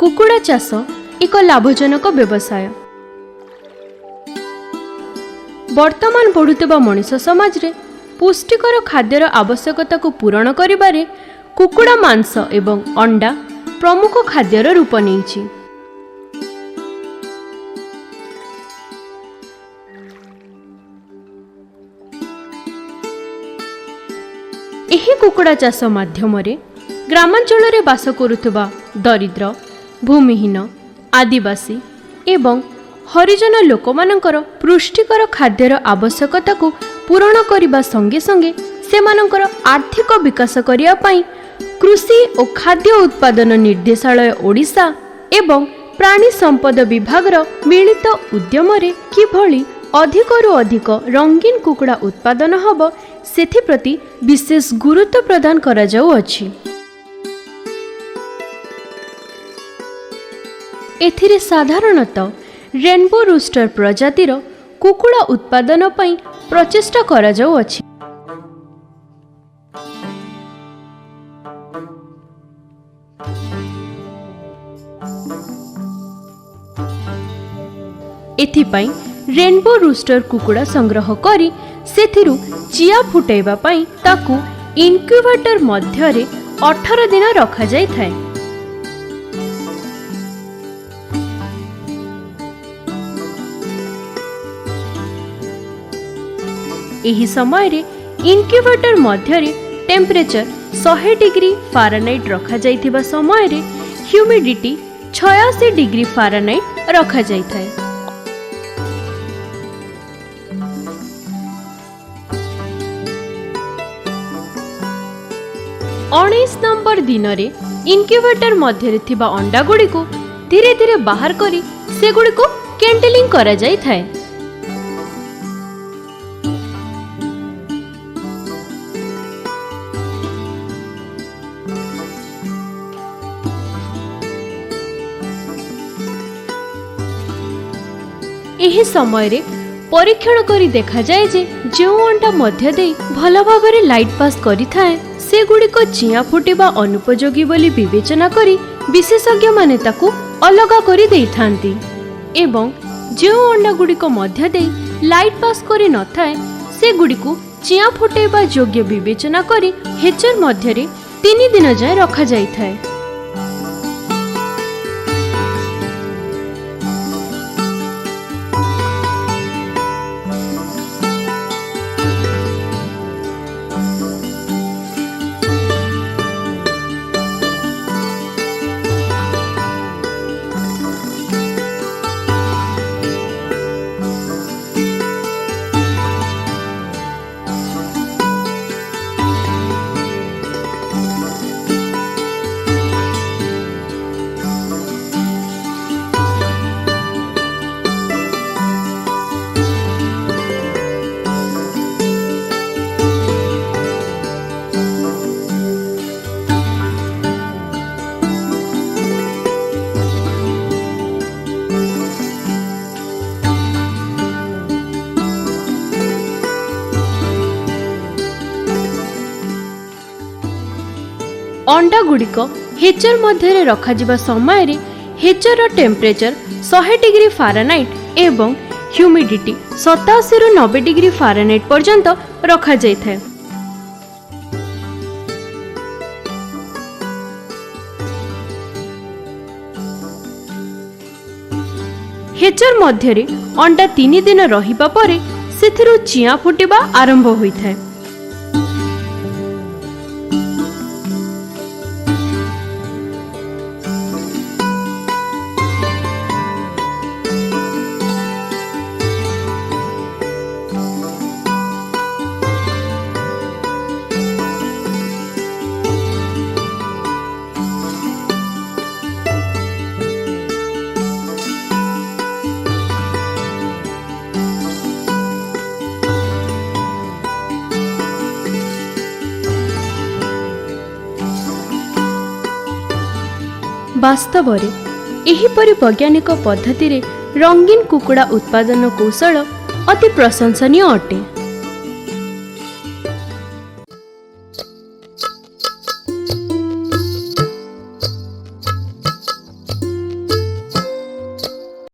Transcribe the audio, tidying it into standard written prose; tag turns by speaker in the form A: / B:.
A: कुकुड़ा चाष एक लाभजनक व्यवसाय। वर्तमान बढ़ुवा मनीष समाज रे पुष्टिकर खाद्यर आवश्यकता को पूरण करिबारे कुकुड़ा मांस एवं अंडा प्रमुख खाद्यर रूप नेइछि। एही कुकुड़ा चाष माध्यम रे ग्रामांचल रे बास करुथुबा दरिद्र भूमिहीन आदिवासी एवं हरिजन लोकमानंकर पुष्टिकर खाद्यर आवश्यकता को पूरण करने संगे संगे सेमानंकर आर्थिक विकास करिया पई कृषि और खाद्य उत्पादन निर्देशालय ओडिशा एवं प्राणी संपद विभाग मिलित उद्यम रे किभली अधिकरु अधिक रंगीन कुकुड़ा उत्पादन हब सेथिप्रति विशेष गुरुत्व प्रदान करा जाउ अछि। एथिरे साधारणतः रेनबो रूस्टर प्रजातिर कुकुड़ा उत्पादन पई प्रचेष्टा करा जाउ अछि। एथिपाई रेनबो रूस्टर कुकुड़ा संग्रह करी सेथिरु चिया फुटाइबा पई ताकू इनक्यूबेटर मध्यरे 18 दिन रखा जाय थाए। एही समय रे इनक्यूबेटर मध्यरे टेम्परेचर 100 डिग्री फारेनहाइट रखा जाइथिबा समय रे ह्यूमिडिटी 86 डिग्री फारेनहाइट रखा जाय थाए। नंबर दिन रे इनक्यूबेटर मध्यरे थिबा अंडा गुडी को धीरे धीरे बाहर करी से गुडी को कैंडलिंग करा जाय थाए। एही समय रे परीक्षण करी देखा जाए जे जो अंडा मध्य दे भल भाबरे लाइट पास करी थाए से गुड़िक चिया फुटिबा अनुपयोगी बोली विवेचना करी विशेषज्ञ माने ताकू अलगा करी देई थांती एवं जो अंडा गुड़िक मध्य दे लाइट पास करी न थाए से गुड़िकु चिया फुटेबा योग्य विवेचना करी हेचर मध्य रे 3 दिन जाय रखा जाय थाए। अंडा गुड़िक हेचर मध्य रखा जिबा समय रे हेचर टेम्परेचर 100 डिग्री फारेनहाइट एवं ह्यूमिडिटी 87 रु 90 डिग्री फारेनहाइट पर्यंत रखा जाय थाए। हेचर मध्य रे अंडा 3 दिन रहिबा परे सेथिरु चिया फुटिबा आरंभ होई थाए। वास्तव में एहीपरि वैज्ञानिक पद्धति रे रंगीन कुकुड़ा उत्पादन कौशल अति प्रशंसनीय अटे।